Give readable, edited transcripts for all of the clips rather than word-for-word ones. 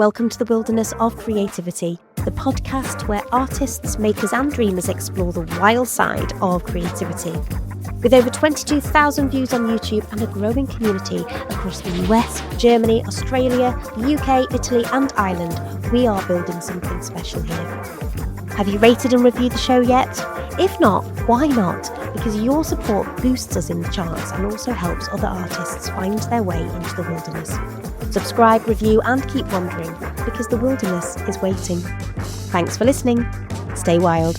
Welcome to the Wilderness of Creativity, the podcast where artists, makers and dreamers explore the wild side of creativity. With over 22,000 views on YouTube and a growing community across the US, Germany, Australia, the UK, Italy and Ireland, we are building something special here. Have you rated and reviewed the show yet? If not, why not? Because your support boosts us in the charts and also helps other artists find their way into the wilderness. Subscribe, review and keep wandering, because the wilderness is waiting. Thanks for listening. Stay wild.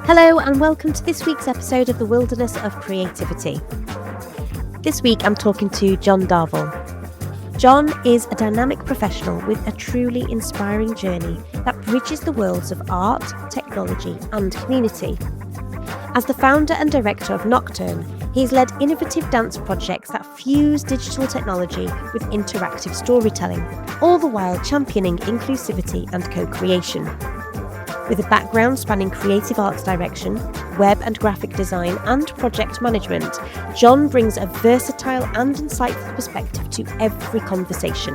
Hello and welcome to this week's episode of the Wilderness of Creativity. This week I'm talking to John Darvell. John is a dynamic professional with a truly inspiring journey that bridges the worlds of art, technology and community. As the founder and director of NOCTURN, he's led innovative dance projects that fuse digital technology with interactive storytelling, all the while championing inclusivity and co-creation. With a background spanning creative arts direction, web and graphic design and project management, John brings a versatile and insightful perspective to every conversation.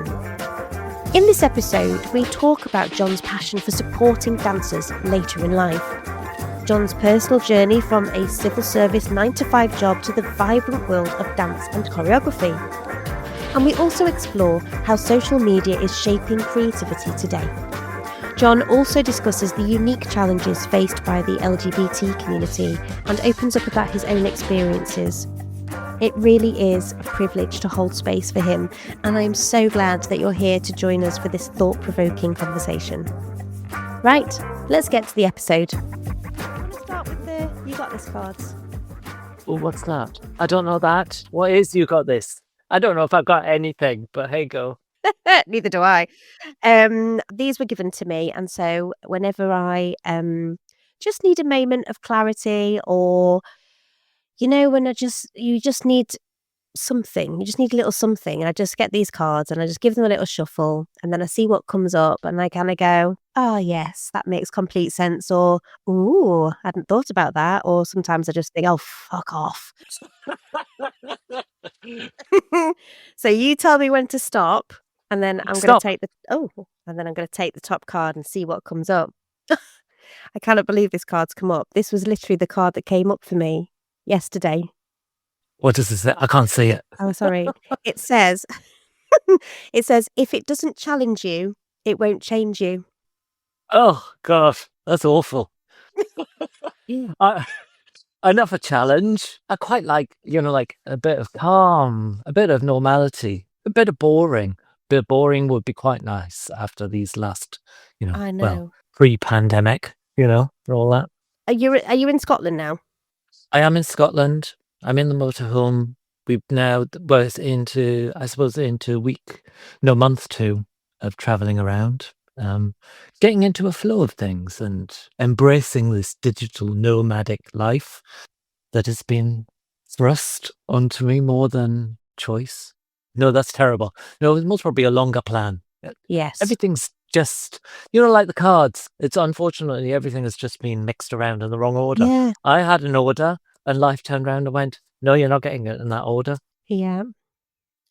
In this episode, we talk about John's passion for supporting dancers later in life, John's personal journey from a civil service 9-to-5 job to the vibrant world of dance and choreography. And we also explore how social media is shaping creativity today. John also discusses the unique challenges faced by the LGBT community and opens up about his own experiences. It really is a privilege to hold space for him, and I am so glad that you're here to join us for this thought-provoking conversation. Right, let's get to the episode. Let's start with the You Got This cards. Oh, what's that? I don't know that. What is You Got This? I don't know if I've got anything, but hey, go. Neither do I. These were given to me, and so whenever I just need a moment of clarity, or when you just need something, you just need a little something, and I just get these cards and I just give them a little shuffle, and then I see what comes up, and I kind of go, "Oh yes, that makes complete sense," or "Ooh, I hadn't thought about that," or sometimes I just think, "Oh, fuck off." So you tell me when to stop. And then I'm going to take the top card and see what comes up. I cannot believe this card's come up. This was literally the card that came up for me yesterday. What does it say? I can't see it. Oh, sorry. It says, if it doesn't challenge you, it won't change you. Oh, God, that's awful. Enough a challenge. I quite like, like a bit of calm, a bit of normality, a bit of boring. Bit of boring would be quite nice after these last, I know. well, pre-pandemic, all that. Are you in Scotland now? I am in Scotland. I'm in the motorhome. We've now into month 2 of traveling around, getting into a flow of things and embracing this digital nomadic life that has been thrust onto me more than choice. No, that's terrible. No, it must probably be a longer plan. Yes. Everything's just, like the cards. It's unfortunately everything has just been mixed around in the wrong order. Yeah. I had an order and life turned around and went, no, you're not getting it in that order. Yeah.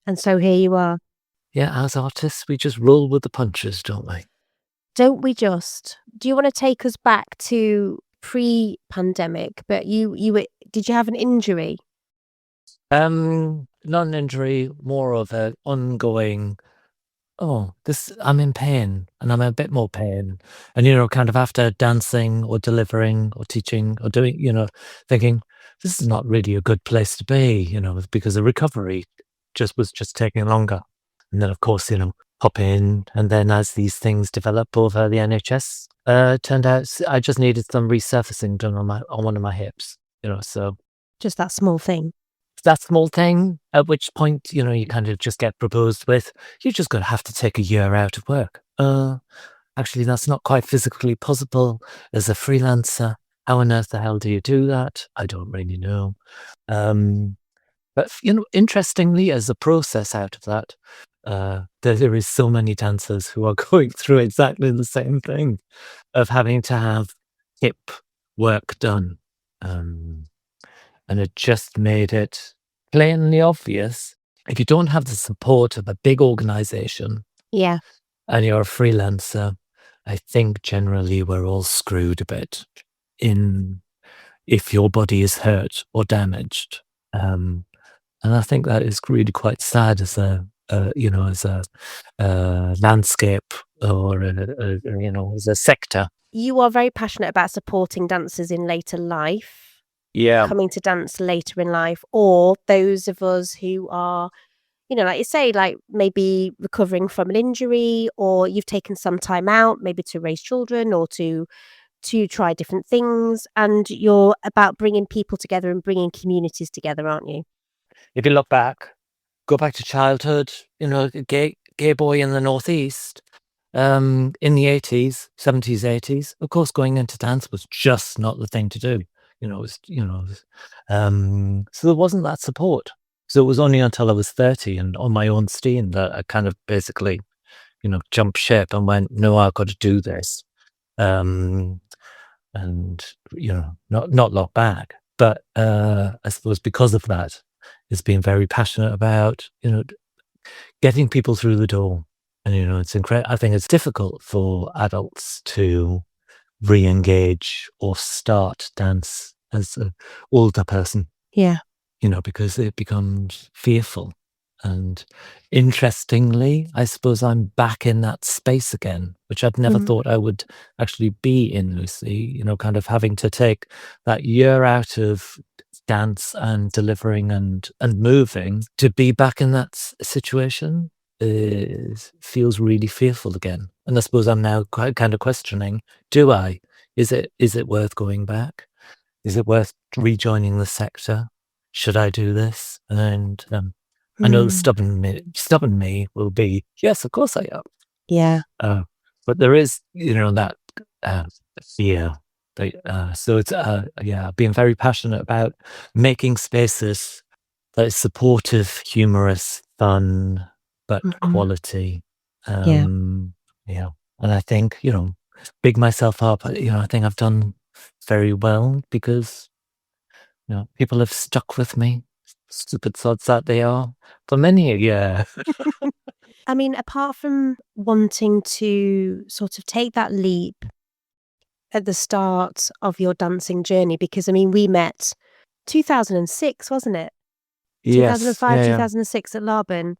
And so here you are. Yeah, as artists, we just roll with the punches, don't we? Don't we just? Do you want to take us back to pre-pandemic? But did you have an injury? Not an injury, more of an ongoing, I'm in pain and I'm in a bit more pain. And, kind of after dancing or delivering or teaching or doing, thinking, this is not really a good place to be, because the recovery was taking longer. And then, of course, pop in. And then as these things develop over the NHS, turned out I just needed some resurfacing done on one of my hips, so. Just that small thing. That small thing, at which point, you kind of just get proposed with, you're just going to have to take a year out of work. Actually, that's not quite physically possible as a freelancer. How on earth the hell do you do that? I don't really know. But, interestingly, as a process out of that, there is so many dancers who are going through exactly the same thing of having to have hip work done. Um, and it just made it plainly obvious if you don't have the support of a big organization Yeah. and you're a freelancer, I think generally we're all screwed a bit in if your body is hurt or damaged. Um, and I think that is really quite sad as as a landscape or as a sector. You are very passionate about supporting dancers in later life, Yeah. coming to dance later in life, or those of us who are, like you say, like maybe recovering from an injury, or you've taken some time out, maybe to raise children or to try different things, and you're about bringing people together and bringing communities together, aren't you? If you look back, go back to childhood, gay boy in the Northeast, in the 80s, 70s, 80s, of course, going into dance was just not the thing to do. It was, so there wasn't that support. So it was only until I was 30 and on my own steam that I kind of basically, jumped ship and went, no, I've got to do this. Um, and, not look back. But I suppose because of that, it's been very passionate about, getting people through the door. And, it's incredible. I think it's difficult for adults to re-engage or start dance as an older person, Yeah. because it becomes fearful. And interestingly, I suppose I'm back in that space again, which I'd never Mhm. thought I would actually be in, Lucy, kind of having to take that year out of dance and delivering and moving to be back in that situation feels really fearful again. And I suppose I'm now quite kind of questioning, do I? Is it worth going back? Is it worth rejoining the sector? Should I do this? And I know the Mm. stubborn me will be, yes, of course I am. Yeah. But there is, that uh, fear. So it's, being very passionate about making spaces that is supportive, humorous, fun, but Mhm. quality. Yeah. Um, yeah. And I think, big myself up, I think I've done very well because, people have stuck with me, stupid sods that they are, for many a year. I mean, apart from wanting to sort of take that leap at the start of your dancing journey, because I mean, we met 2006, wasn't it? Yes. 2005, Yeah, yeah. 2006 at Laban.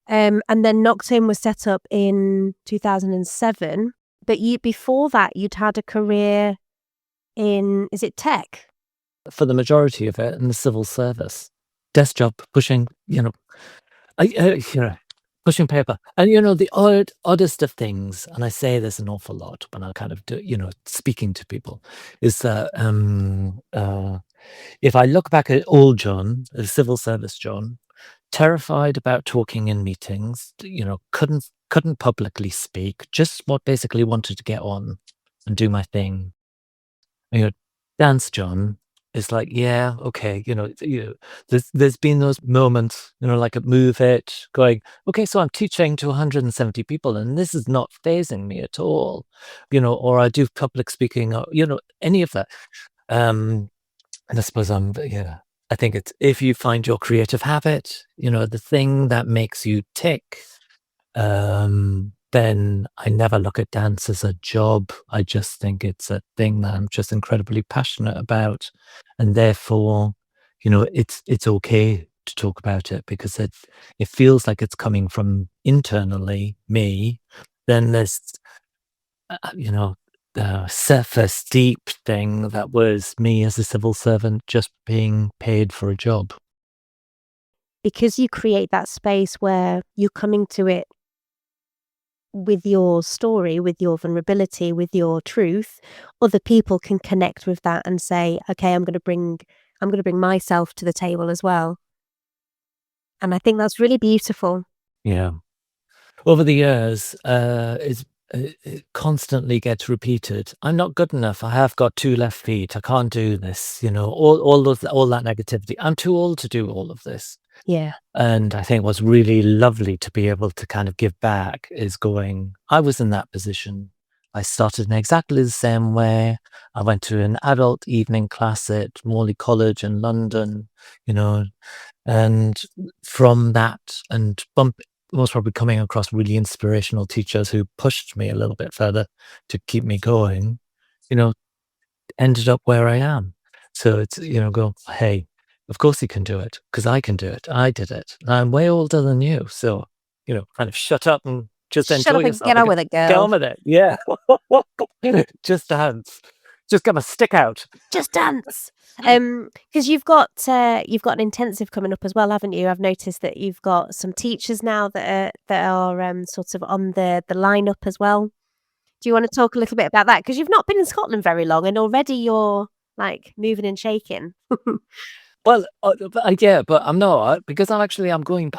And then NOCTURN was set up in 2007. But before that, you'd had a career in, is it tech? For the majority of it in the civil service. Desk job, pushing, I, pushing paper. And, the oddest of things, and I say this an awful lot when I kind of do, speaking to people, is that if I look back at old John, the civil service John, terrified about talking in meetings, couldn't publicly speak, just basically wanted to get on and do my thing. You know, dance John is like, yeah, okay, there's been those moments, like at Move It, going, okay, so I'm teaching to 170 people, and this is not phasing me at all, or I do public speaking, or any of that. And I suppose I think it's if you find your creative habit, the thing that makes you tick, then I never look at dance as a job. I just think it's a thing that I'm just incredibly passionate about. And therefore, it's okay to talk about it because it feels like it's coming from internally me. Then there's the surface deep thing that was me as a civil servant just being paid for a job. Because you create that space where you're coming to it with your story, with your vulnerability, with your truth, other people can connect with that and say, okay, I'm going to bring myself to the table as well. And I think that's really beautiful. Yeah. Over the years, it's it constantly gets repeated. I'm not good enough. I have got 2 left feet. I can't do this, all that negativity. I'm too old to do all of this. Yeah. And I think what's really lovely to be able to kind of give back is going, I was in that position. I started in exactly the same way. I went to an adult evening class at Morley College in London, you know, and from that and most probably coming across really inspirational teachers who pushed me a little bit further to keep me going, you know, ended up where I am. So it's, go, hey, of course you can do it because I can do it. I did it. I'm way older than you. So, kind of shut up and just Shut enjoy up and yourself. get on with it, Get on girl. with it. Yeah. Just dance. Just get my stick out. Just dance. Because you've got an intensive coming up as well, haven't you? I've noticed that you've got some teachers now that are sort of on the lineup as well. Do you want to talk a little bit about that? Because you've not been in Scotland very long, and already you're like moving and shaking. Well, yeah, but I'm not because I'm coming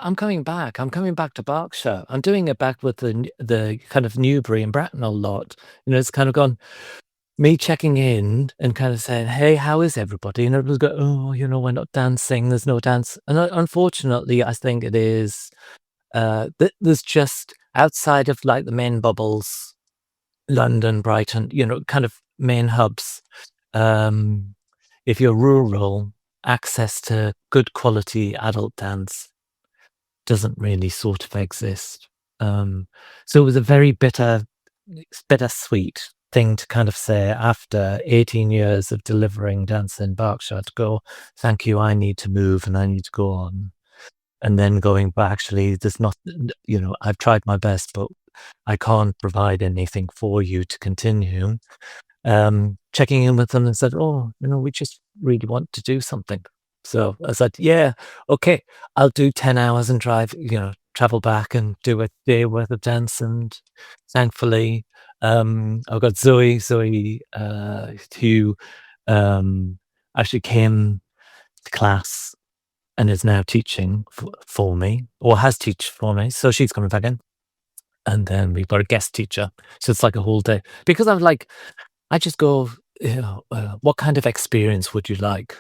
back. I'm coming back to Berkshire. I'm doing it back with the kind of Newbury and Bracknell lot. It's kind of gone. Me checking in and kind of saying, "Hey, how is everybody?" And everyone's go, "Oh, we're not dancing. There's no dance." And unfortunately, I think it is. There's just outside of like the main bubbles, London, Brighton, kind of main hubs. If you're rural, access to good quality adult dance doesn't really sort of exist. So it was a very bittersweet thing to kind of say after 18 years of delivering dance in Berkshire to go, thank you, I need to move and I need to go on. And then going, but actually, there's not, I've tried my best, but I can't provide anything for you to continue. Checking in with them and said, oh, we just really want to do something. So I said, yeah, okay, I'll do 10 hours and travel back and do a day worth of dance. And thankfully, I've got Zoe, who actually came to class and is now teaching for me, or has taught for me. So she's coming back in. And then we've got a guest teacher. So it's like a whole day. Because I just go, what kind of experience would you like?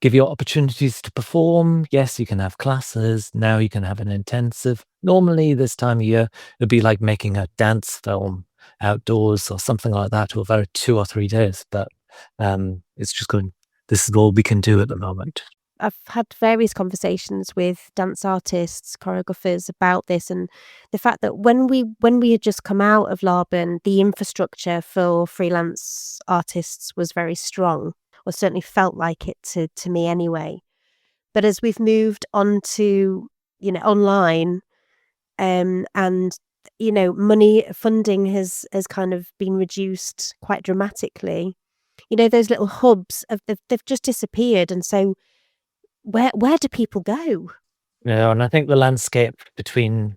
Give you opportunities to perform. Yes, you can have classes. Now you can have an intensive. Normally this time of year, it'd be like making a dance film outdoors or something like that over 2 or 3 days. But it's just going, this is all we can do at the moment. I've had various conversations with dance artists, choreographers about this, and the fact that when we had just come out of Laban, the infrastructure for freelance artists was very strong, or certainly felt like it to me anyway. But as we've moved on to online, and money funding has kind of been reduced quite dramatically. Those little hubs they've just disappeared, and so where do people go? And I think the landscape between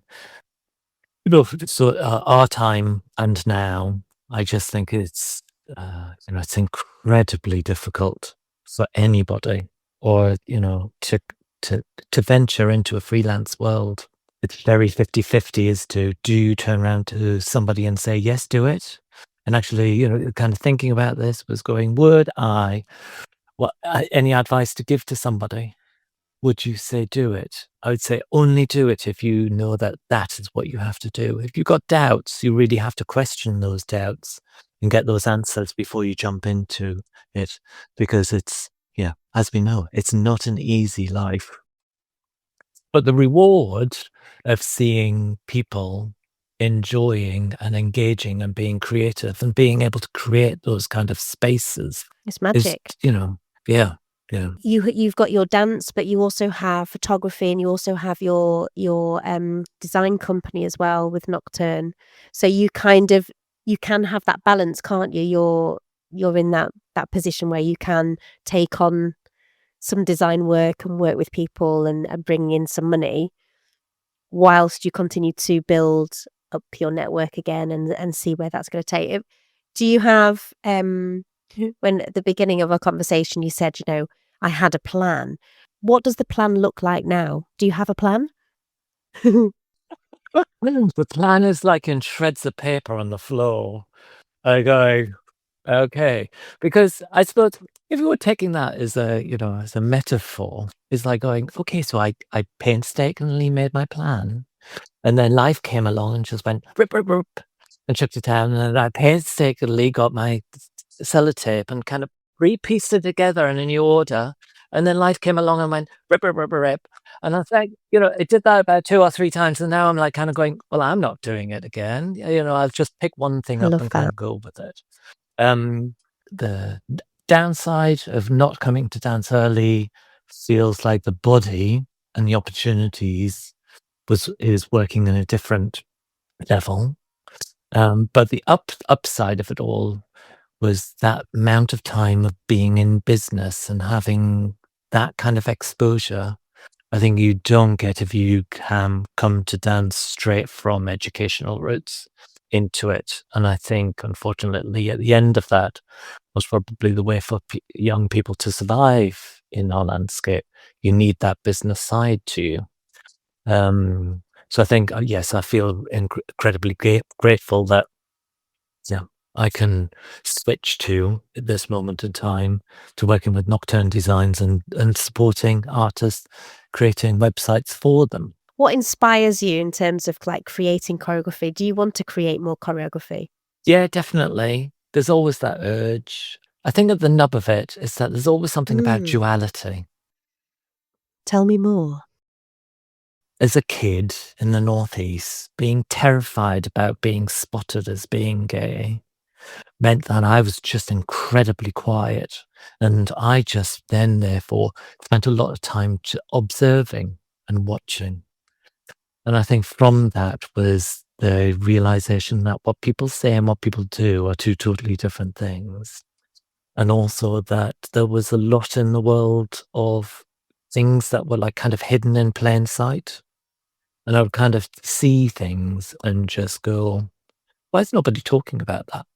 our time and now, I just think it's it's incredibly difficult for anybody, or to venture into a freelance world. It's very 50-50 as to, do you turn around to somebody and say, yes, do it? And actually, kind of thinking about this was going, any advice to give to somebody? Would you say do it? I would say only do it if you know that that is what you have to do. If you've got doubts, you really have to question those doubts and get those answers before you jump into it. Because as we know, it's not an easy life. But the reward of seeing people enjoying and engaging and being creative and being able to create those kind of spaces It's is, magic. yeah. You've got your dance, but you also have photography, and you also have your design company as well with NOCTURN. So you can have that balance, can't you? You're in that position where you can take on some design work and work with people and bring in some money, whilst you continue to build up your network again and see where that's going to take it. Do you have when at the beginning of our conversation you said, I had a plan. What does the plan look like now? Do you have a plan? The plan is like in shreds of paper on the floor. I go, okay. Because I suppose if you were taking that as as a metaphor, it's like going, okay, so I painstakingly made my plan. And then life came along and just went rip, rip, rip, and chucked it down. And I painstakingly got my sellotape and kind of re-pieced it together in a new order. And then life came along and went rip, rip, rip, rip. And I think, it did that about 2 or 3 times. And now I'm like kind of going, well, I'm not doing it again. I'll just pick one thing I up love and kind that. of go with it. The downside of not coming to dance early feels like the body and the opportunities is working in a different level. But the upside of it all was that amount of time of being in business and having that kind of exposure. I think you don't get if you can come to dance straight from educational routes into it. And I think, unfortunately, at the end of that was probably the way for young people to survive in our landscape. You need that business side to you. So I think, yes, I feel incredibly grateful that, yeah, I can switch to, at this moment in time, to working with Nocturne Designs and supporting artists, creating websites for them. What inspires you in terms of like creating choreography? Do you want to create more choreography? Yeah, definitely. There's always that urge. I think at the nub of it is that there's always something about duality. Tell me more. As a kid in the Northeast, being terrified about being spotted as being gay meant that I was just incredibly quiet. And I just then, therefore, spent a lot of time observing and watching. And I think from that was the realization that what people say and what people do are two totally different things. And also that there was a lot in the world of things that were like kind of hidden in plain sight. And I would kind of see things and just go, why is nobody talking about that?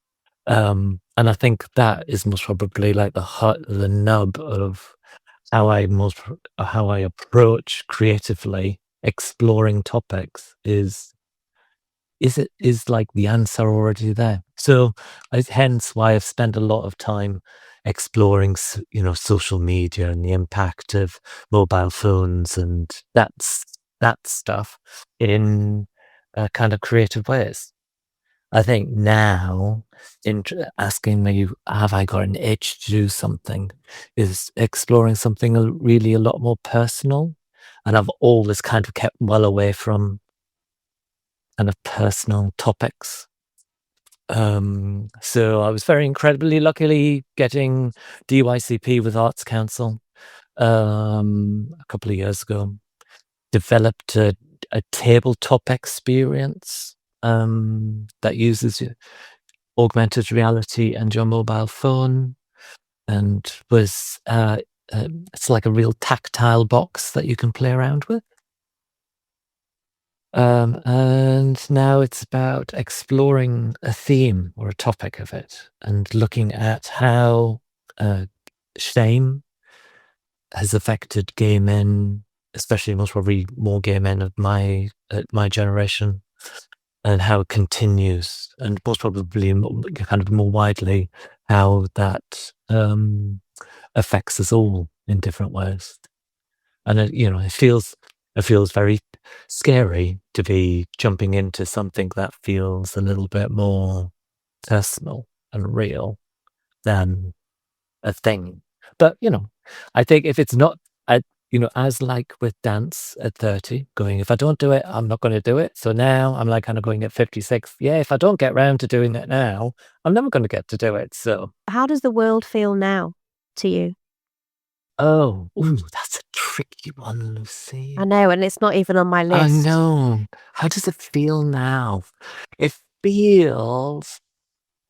And I think that is most probably like the nub of how I approach creatively exploring topics is like the answer already there. So hence why I've spent a lot of time exploring, social media and the impact of mobile phones and that stuff in kind of creative ways. I think now, asking me, have I got an itch to do something, is exploring something really a lot more personal. And I've always kind of kept well away from kind of personal topics. So I was very incredibly luckily getting DYCP with Arts Council a couple of years ago. Developed a tabletop experience that uses augmented reality and your mobile phone, and was it's like a real tactile box that you can play around with. And now it's about exploring a theme or a topic of it and looking at how shame has affected gay men, especially most probably more gay men of my generation, and how it continues, and most probably kind of more widely how that affects us all in different ways. And it feels very scary to be jumping into something that feels a little bit more personal and real than a thing. But, I think if it's not, as like with dance at 30, going, if I don't do it, I'm not going to do it. So now I'm like kind of going at 56. Yeah, if I don't get round to doing it now, I'm never going to get to do it. So, How does the world feel now to you? that's a tricky one, Lucy. I know, and it's not even on my I list. know. How does it feel now? It feels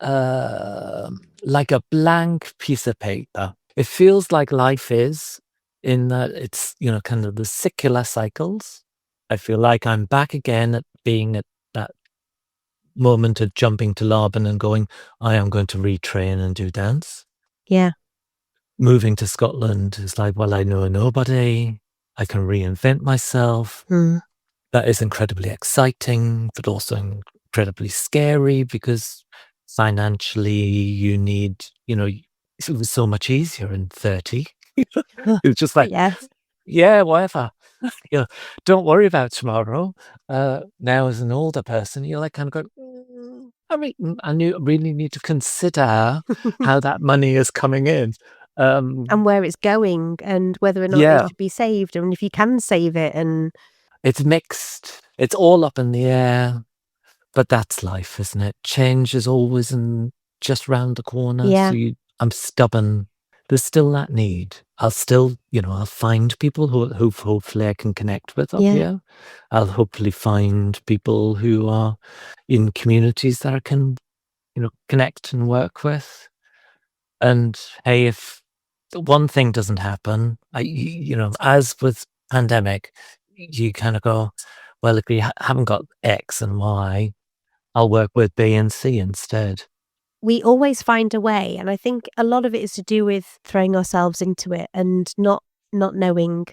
like a blank piece of paper. It feels like life is, in that it's, kind of the secular cycles. I feel like I'm back again at being at that moment of jumping to Laban and going, I am going to retrain and do dance. Yeah. Moving to Scotland is like, well, I know nobody. I can reinvent myself. Mm. that is incredibly exciting, but also incredibly scary because financially you need, it was so much easier in 30. It's just like, Yes. yeah, whatever. Yeah, don't worry about tomorrow. Now as an older person, you're like kind of going, I mean, really need to consider how that money is coming in. And Um, where it's going and whether or not it yeah, should be saved and if you can save it and it's mixed. It's all up in the air. But that's life, isn't it? Change is always just round the corner, yeah, I'm stubborn. There's still that need. I'll still, I'll find people who hopefully I can connect with up yeah. here. I'll hopefully find people who are in communities that I can, connect and work with. And hey, if one thing doesn't happen, as with pandemic, you kind of go, well, if we haven't got X and Y, I'll work with B and C instead. We always find a way, and I think a lot of it is to do with throwing ourselves into it and not knowing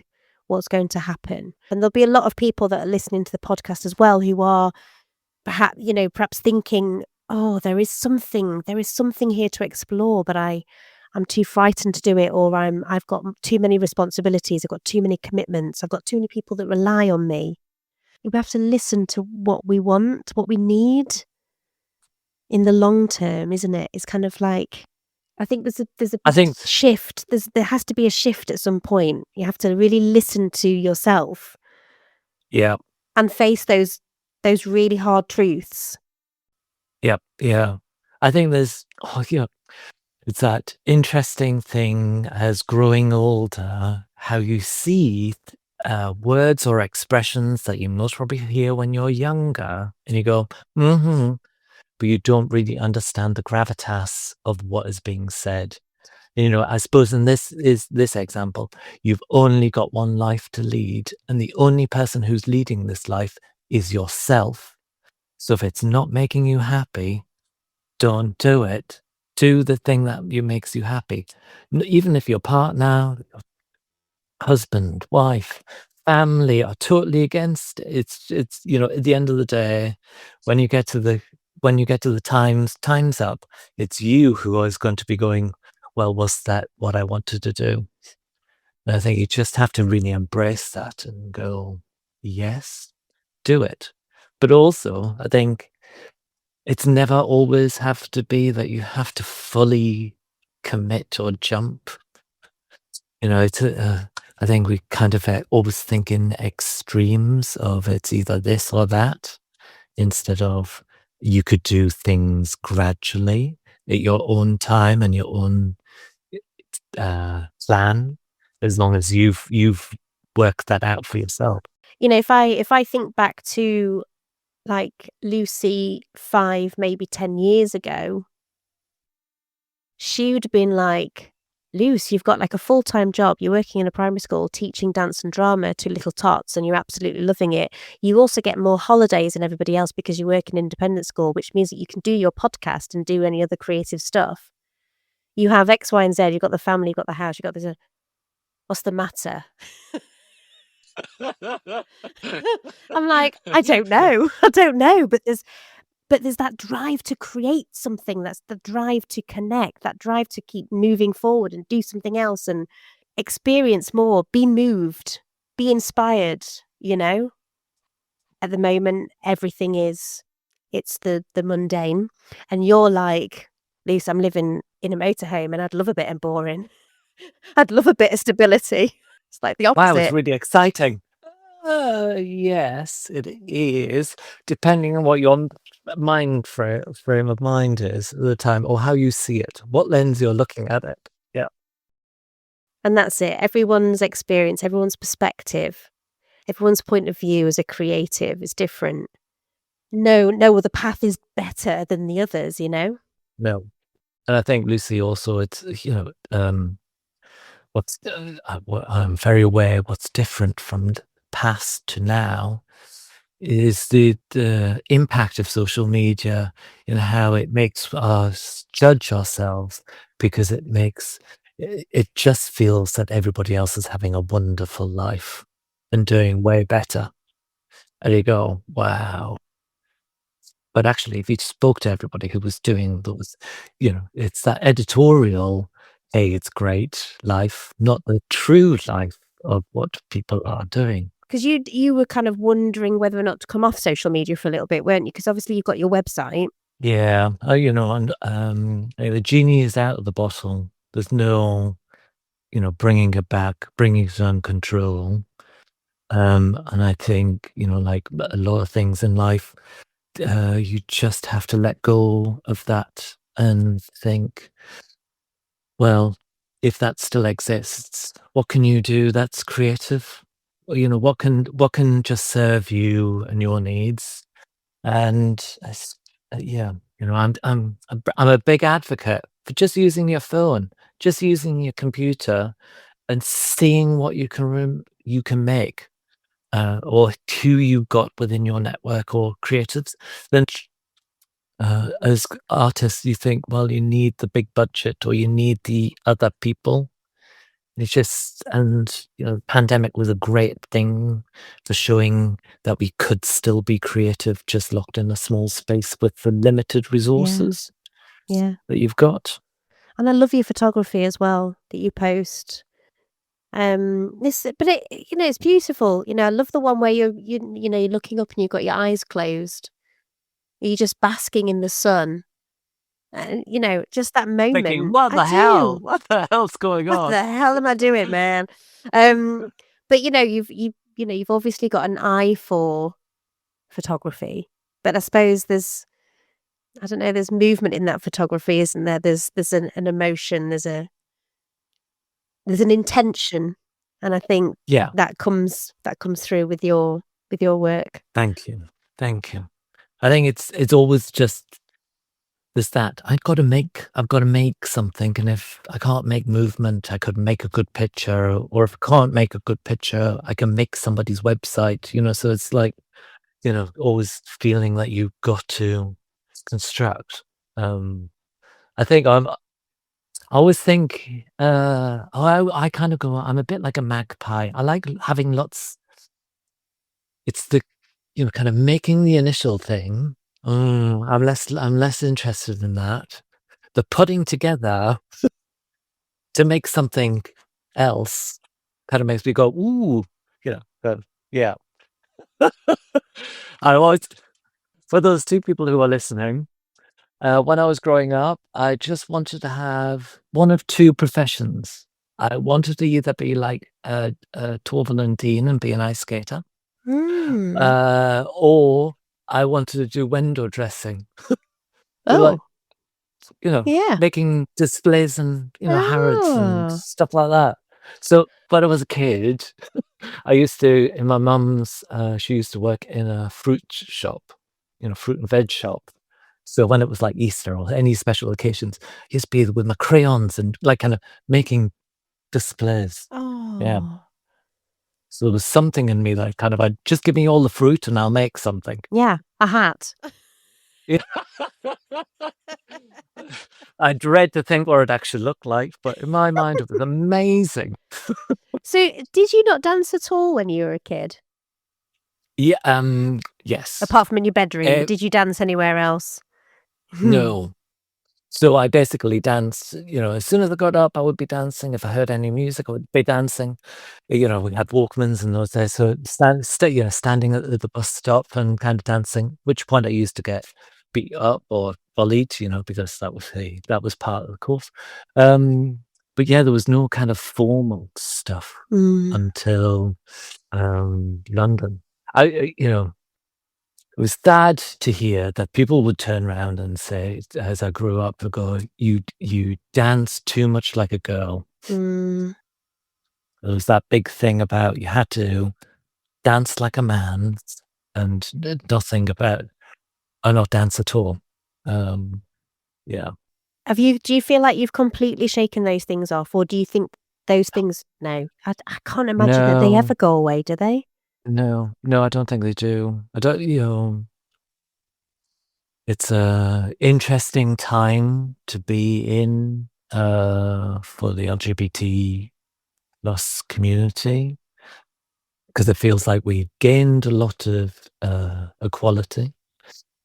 what's going to happen. And there'll be a lot of people that are listening to the podcast as well who are perhaps thinking, "Oh, there is something here to explore, but I'm too frightened to do it, or I've got too many responsibilities, I've got too many commitments, I've got too many people that rely on me." We have to listen to what we want, what we need in the long term, isn't it? It's kind of like I think there's a I big think shift. There has to be a shift at some point. You have to really listen to yourself yeah, and face those really hard truths. yep, yeah. I think it's that interesting thing as growing older, how you see words or expressions that you most probably hear when you're younger, and you go, "Mm-hmm," but you don't really understand the gravitas of what is being said. I suppose in this example, you've only got one life to lead, and the only person who's leading this life is yourself. So if it's not making you happy, don't do it. Do the thing that makes you happy. Even if your partner, husband, wife, family are totally against it, it's at the end of the day, when you get to the time's up, it's you who is going to be going, well, was that what I wanted to do? And I think you just have to really embrace that and go, yes, do it. But also, I think it's never always have to be that you have to fully commit or jump. I think we kind of always think in extremes of it's either this or that, instead of you could do things gradually at your own time and your own plan, as long as you've worked that out for yourself. If I think back to like Lucy 5, maybe 10 years ago, she would have been like, Luce, you've got like a full-time job. You're working in a primary school teaching dance and drama to little tots and you're absolutely loving it. You also get more holidays than everybody else because you work in independent school, which means that you can do your podcast and do any other creative stuff. You have X, Y, and Z. You've got the family, you've got the house, you've got this. What's the matter? I'm like, I don't know. I don't know. But there's that drive to create something, that's the drive to connect, that drive to keep moving forward and do something else and experience more, be moved, be inspired, you know? At the moment, everything is it's the mundane. And you're like, Lisa, I'm living in a motorhome and I'd love a bit of boring. I'd love a bit of stability. It's like the Wow, it's opposite. really exciting. Yes, it is, depending on what your frame of mind is at the time, or how you see it, what lens you're looking at it. Yeah. And that's it. Everyone's experience, everyone's perspective, everyone's point of view as a creative is different. No other path is better than the others, you know? No. And I think Lucy also, it's, I'm very aware what's different from the past to now is the impact of social media and how it makes us judge ourselves, because it just feels that everybody else is having a wonderful life and doing way better. And you go, wow. But actually, if you spoke to everybody who was doing those, it's that editorial, hey, it's great life, not the true life of what people are doing. Because you were kind of wondering whether or not to come off social media for a little bit, weren't you? Because obviously you've got your website. Yeah, and the genie is out of the bottle. There's no, bringing it back, bringing it under control. And I think, like a lot of things in life, you just have to let go of that and think, well, if that still exists, what can you do that's creative? What can just serve you and your needs? And yeah, I'm a big advocate for just using your phone, just using your computer, and seeing what you can make, or who you got within your network or creatives. Then, as artists, you think, well, you need the big budget or you need the other people. It's just, and pandemic was a great thing for showing that we could still be creative, just locked in a small space with the limited Yeah, resources yeah. that you've got. And I love your photography as well that you post. But it's beautiful. I love the one where you're looking up and you've got your eyes closed. You're just basking in the sun. And, just that Thinking, moment. what I the hell? do. What the hell's going What on? the hell am I doing, man? Um, but you've obviously got an eye for photography. But I suppose I don't know, there's movement in that photography, isn't there? There's an emotion, there's an intention, and I think Yeah, that comes through with your work. thank you, thank you. I think it's always just there's that I've got to make something, and if I can't make movement, I could make a good picture, or if I can't make a good picture, I can make somebody's website. So it's like always feeling that you've got to construct. Um, I think I always think, I kind of go, I'm a bit like a magpie. I like having lots. It's the, kind of making the initial thing. I'm less interested in that. The putting together to make something else kind of makes me go, ooh, yeah. I always, for those two people who are listening, when I was growing up, I just wanted to have one of two professions. I wanted to either be like a Torval and Dean and be an ice skater, Mm. or I wanted to do window dressing. So like, Oh, yeah. making displays and, Harrods and Oh. stuff like that. So when I was a kid, I used to, in my mum's, she used to work in a fruit shop, fruit and veg shop. So when it was like Easter or any special occasions, I used to be with my crayons and like kind of making displays. Yeah. Oh. So there was something in me that I'd just give me all the fruit and I'll make something. Yeah, a hat. Yeah. I dread to think what it actually looked like, but in my mind, it was amazing. So, did you not dance at all when you were a kid? Yeah. Yes. Apart from in your bedroom, but Uh, did you dance anywhere else? no. So I basically danced, as soon as I got up, I would be dancing. If I heard any music, I would be dancing. We had Walkmans in those days, so standing at the bus stop and kind of dancing. Which point I used to get beat up or bullied, because that was part of the course. But yeah, there was no kind of formal stuff Mm. until London. It was sad to hear that people would turn around and say, as I grew up, they go, "You dance too much like a girl." Mm. There was that big thing about you had to dance like a man and nothing about or not dance at all. Um, yeah. Do you feel like you've completely shaken those things off, or do you think those things no, I can't imagine that they No, ever go away, do they? no, I don't think they do. I don't, it's a interesting time to be in, for the LGBT plus community. 'cause it feels like we gained a lot of, equality,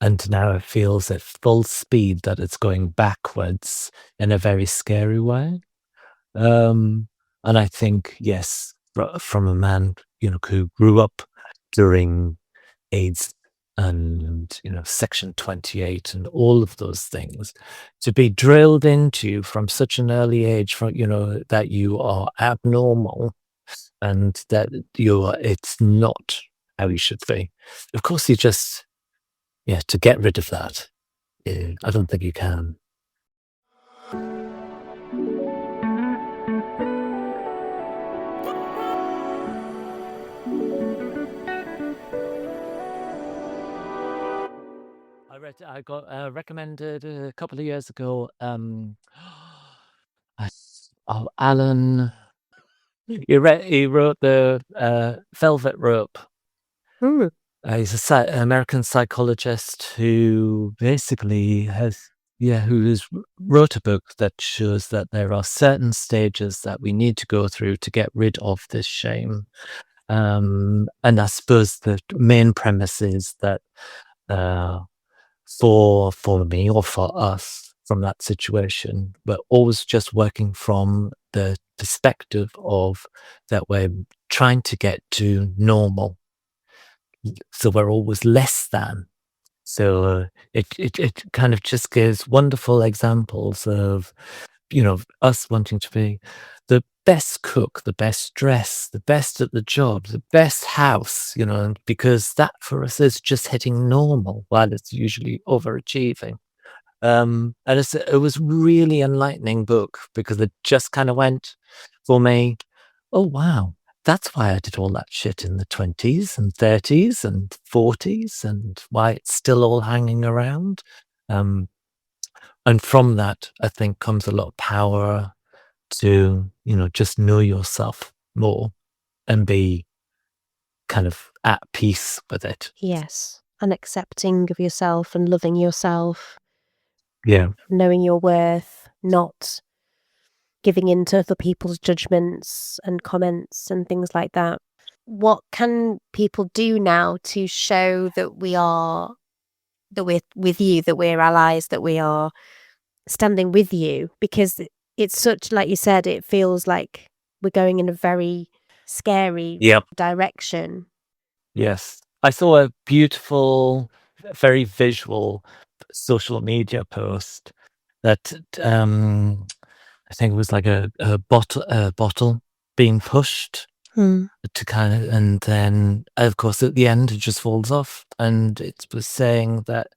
and now it feels at full speed that it's going backwards in a very scary way. Um, and I think, yes, from a man, who grew up during AIDS and, Section 28 and all of those things, to be drilled into from such an early age, that you are abnormal and that it's not how you should be. Of course, to get rid of that, I don't think you can. I got recommended a couple of years ago. Alan. He wrote the Velvet Rope. Hmm. He's an American psychologist who basically wrote a book that shows that there are certain stages that we need to go through to get rid of this shame. And I suppose the main premise is that for me or for us from that situation, we're always just working from the perspective of that we're trying to get to normal. So we're always less than. So it kind of just gives wonderful examples of, us wanting to be the best cook, the best dress, the best at the job, the best house, because that for us is just hitting normal while it's usually overachieving. And it was really enlightening book because it just kind of went for me, oh, wow, that's why I did all that shit in the 20s and 30s and 40s and why it's still all hanging around. And from that, I think comes a lot of power to, just know yourself more and be kind of at peace with it. Yes. And accepting of yourself and loving yourself, Yeah. knowing your worth, not giving in to other people's judgments and comments and things like that. What can people do now to show that we're with you, that we're allies, that we are standing with you? Because it's such, like you said, it feels like we're going in a very scary Yep. direction. Yes. I saw a beautiful, very visual social media post that, I think it was like a bottle being pushed Hmm. to kind of, and then, of course, at the end, it just falls off, and it was saying that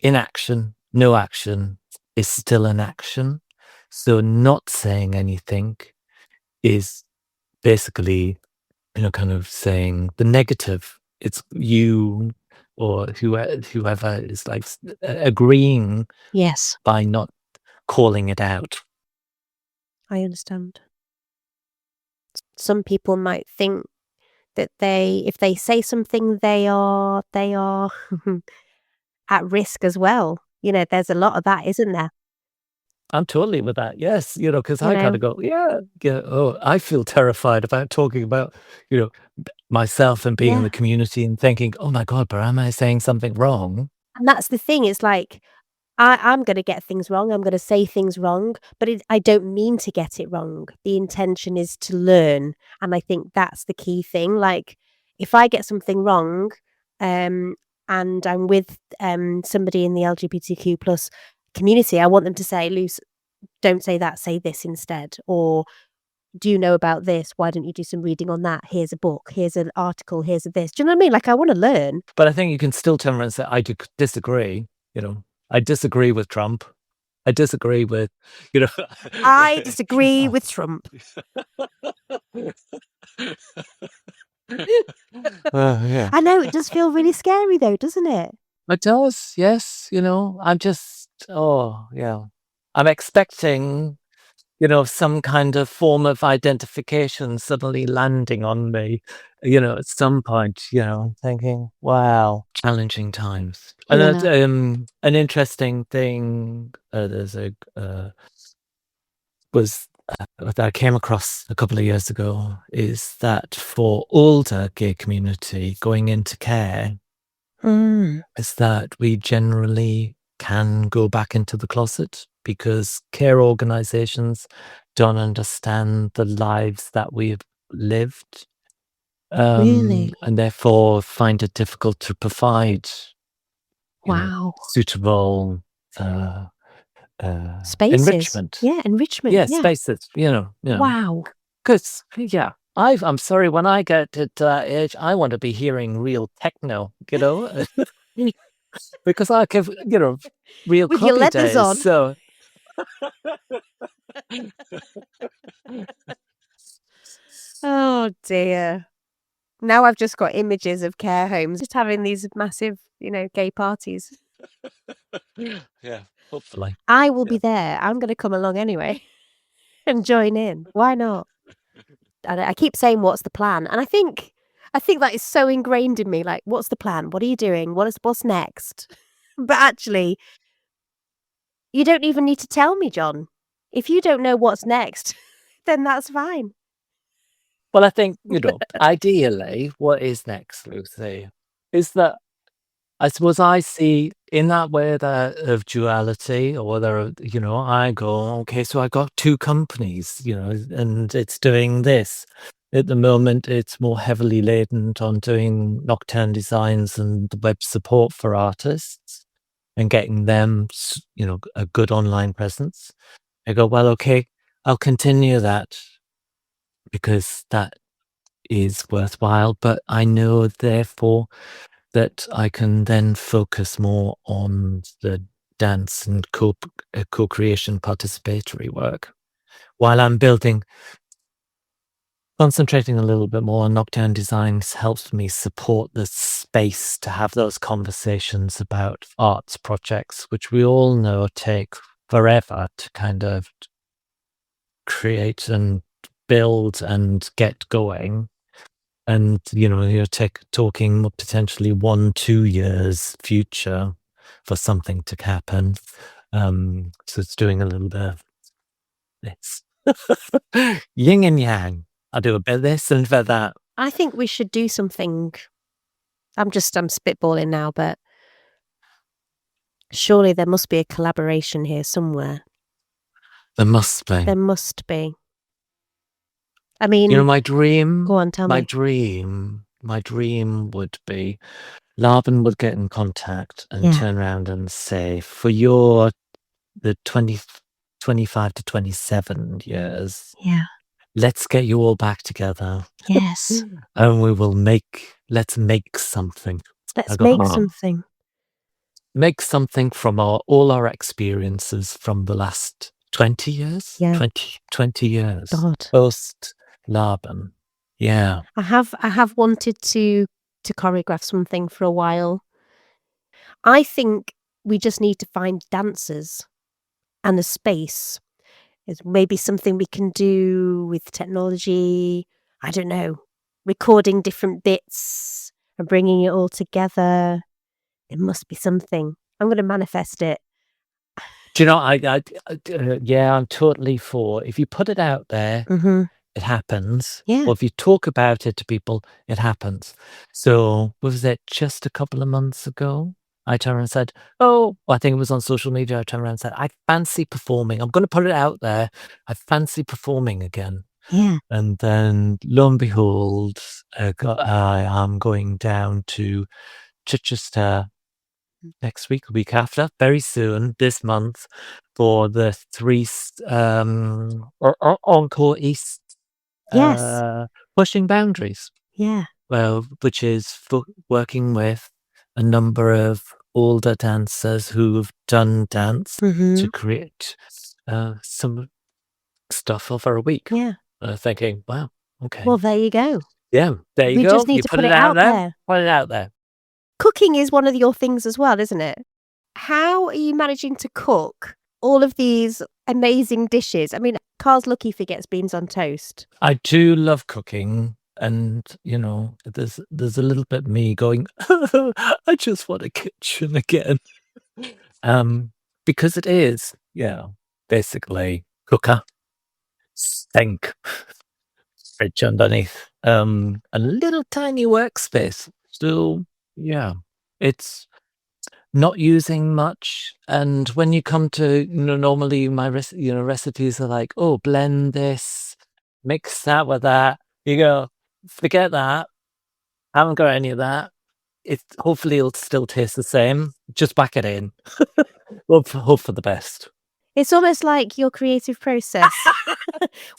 inaction, no action is still an action. So not saying anything is basically, kind of saying the negative. It's you or whoever is like agreeing Yes, by not calling it out. I understand. Some people might think that if they say something, they are at risk as well. There's a lot of that, isn't there? I'm totally with that. Yes, because You I kind of know? go, yeah, yeah. Oh, I feel terrified about talking about, you know, myself and being in Yeah. the community and thinking, oh my God, but am I saying something wrong? And that's the thing, it's like, I'm gonna get things wrong, I'm gonna say things wrong, but I don't mean to get it wrong. The intention is to learn, and I think that's the key thing. Like, if I get something wrong, um, and I'm with, somebody in the LGBTQ+ community, I want them to say, "Luce, don't say that, say this instead," or, "Do you know about this? Why don't you do some reading on that? Here's a book, here's an article, here's a this." Do you know what I mean? Like, I wanna learn. But I think you can still turn around and say, disagree. I disagree with Trump. I disagree with, you know. I disagree with Trump. Yeah. I know, it does feel really scary though, doesn't it? It does, yes. I'm just, oh, yeah. I'm expecting, some kind of form of identification suddenly landing on me, at some point, thinking, wow, challenging times. And that's, Yeah. an interesting thing, was that I came across a couple of years ago is that for older gay community going into care, Mm, is that we generally can go back into the closet because care organizations don't understand the lives that we've lived, really? and therefore find it difficult to provide, Wow. suitable Spaces. enrichment. Yeah, enrichment. Yeah, Yeah. spaces, Wow. because yeah, I'm sorry, when I get to that age, I want to be hearing real techno, because I have, real With your clubby leathers days, on. so Oh dear. Now I've just got images of care homes just having these massive, gay parties. yeah, hopefully. I will Yeah. be there. I'm going to come along anyway and join in. Why not? And I keep saying, "What's the plan?" And I think that is so ingrained in me. Like, what's the plan? What are you doing? What's next? But actually, you don't even need to tell me, John. If you don't know what's next, then that's fine. Well, I think, ideally, what is next, Lucy, is that I suppose I see in that way that of duality or whether, I go, okay, so I got two companies, and it's doing this. At the moment, it's more heavily laden on doing nocturne designs and the web support for artists and getting them, a good online presence. I go, well, okay, I'll continue that because that is worthwhile, but I know therefore that I can then focus more on the dance and co-creation participatory work while I'm building. Concentrating a little bit more on nocturne designs helps me support the space to have those conversations about arts projects, which we all know take forever to kind of create and build and get going. And, you're talking potentially 1, 2 years future for something to happen. So it's doing a little bit of this. Yin and yang. I do a bit of this and a bit of that. I think we should do something. I'm spitballing now, but surely there must be a collaboration here somewhere. There must be. There must be. I mean, My dream, go on, tell my me. dream, my dream would be Laban would get in contact and Yeah, turn around and say, for the 25 to 27 years, yeah, let's get you all back together yes. and let's make something. I Let's go, make "Huh." something. Make something from all our experiences from the last 20 years, Yeah, 20 years God. post Laban. Yeah. I have wanted to choreograph something for a while. I think we just need to find dancers and a space. It's maybe something we can do with technology. I don't know, recording different bits and bringing it all together. It must be something. I'm going to manifest it. Do you know, yeah, I'm totally for if you put it out there, Mhm. it happens. Yeah. Or if you talk about it to people, it happens. So was it just a couple of months ago? I turned around and said, oh, I think it was on social media. I turned around and said, I fancy performing. I'm going to put it out there. I fancy performing again. Yeah. And then lo and behold, I am going down to Chichester next week, the week after, very soon, this month, for the Encore East Yes. Pushing Boundaries, Yeah. well, which is working with a number of older dancers who've done dance to Mhm. create some stuff over a week. Yeah. Thinking, wow, okay. Well, there you go. Yeah, there you We just go. need You to put put it it out out there. there. Put it out there. Cooking is one of your things as well, isn't it? How are you managing to cook all of these amazing dishes? I mean, Carl's lucky if he gets beans on toast. I do love cooking, and there's a little bit me going, I just want a kitchen again. Um, because it is, basically cooker. sink fridge underneath, a little tiny workspace. So yeah, it's not using much. And when you come to, normally my recipes are like, oh, blend this, mix that with that. You go, forget that. Haven't got any of that. Hopefully it'll still taste the same. Just back it in. Hope for the best. It's almost like your creative process.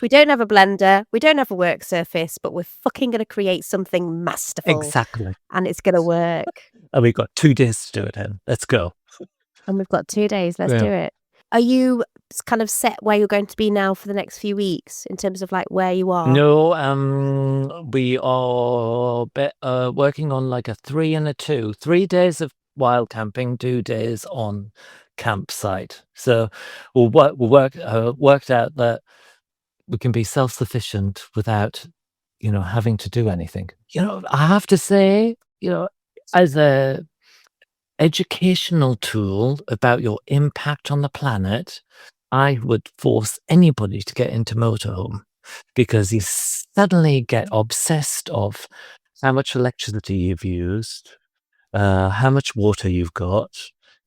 We don't have a blender, we don't have a work surface, but we're fucking going to create something masterful. Exactly. And it's going to work. And we've got 2 days to do it in. Let's go. And we've got 2 days. Let's do it. Are you kind of set where you're going to be now for the next few weeks in terms of like where you are? No, we are working on like a 3 and a 2. 3 days of wild camping, 2 days on campsite. So worked out that we can be self-sufficient without, having to do anything. I have to say, as a educational tool about your impact on the planet, I would force anybody to get into motorhome, because you suddenly get obsessed of how much electricity you've used, how much water you've got,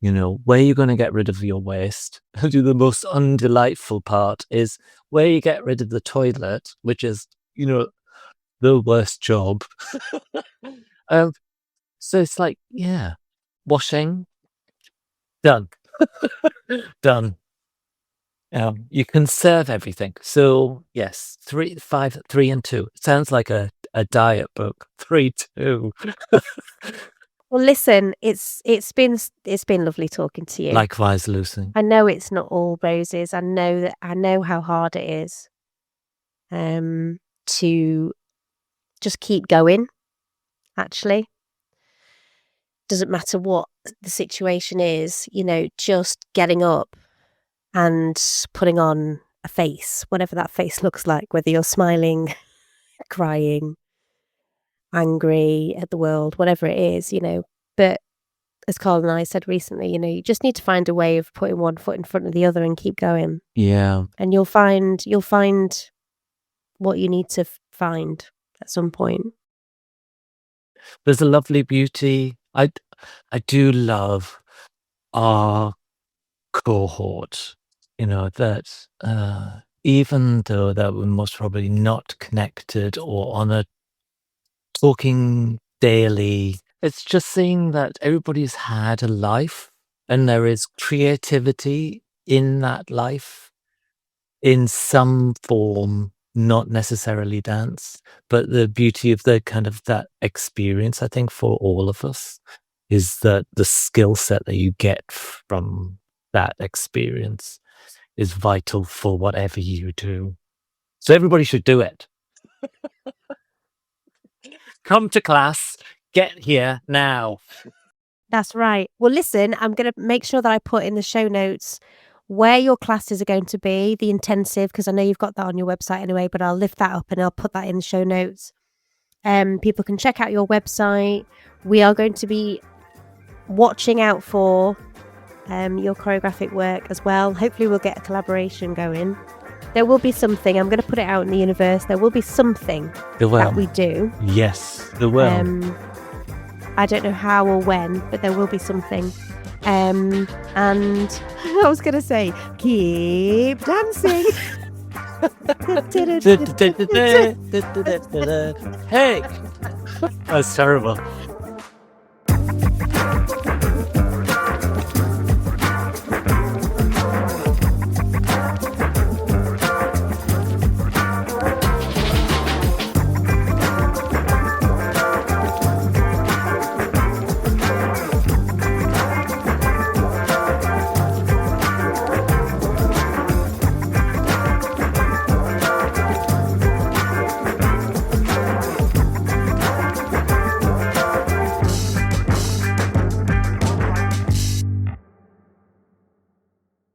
where you're going to get rid of your waste. The most undelightful part is where you get rid of the toilet, which is, the worst job. So it's like, yeah, washing, done. Done. You conserve everything. So yes, 3, 5, 3 and 2. Sounds like a diet book. 3, 2. Well, listen, it's been lovely talking to you. Likewise, Lucy. I know it's not all roses. I know how hard it is to just keep going. Actually, doesn't matter what the situation is, just getting up and putting on a face, whatever that face looks like, whether you're smiling, crying, angry at the world, whatever it is, But as Carl and I said recently, you just need to find a way of putting one foot in front of the other and keep going. Yeah. And you'll find what you need to find at some point. There's a lovely beauty. I do love our cohort, that even though that we're most probably not connected or on a talking daily, it's just seeing that everybody's had a life and there is creativity in that life in some form, not necessarily dance, but the beauty of the kind of that experience, I think, for all of us, is that the skill set that you get from that experience is vital for whatever you do. So everybody should do it. Come to class, get here now. That's right. Well, listen, I'm going to make sure that I put in the show notes where your classes are going to be, the intensive, because I know you've got that on your website anyway, but I'll lift that up and I'll put that in the show notes. People can check out your website. We are going to be watching out for your choreographic work as well. Hopefully we'll get a collaboration going. There will be something. I'm going to put it out in the universe. There will be something that we do. Yes, there will. I don't know how or when, but there will be something. And I was going to say, keep dancing. Hey! That's terrible.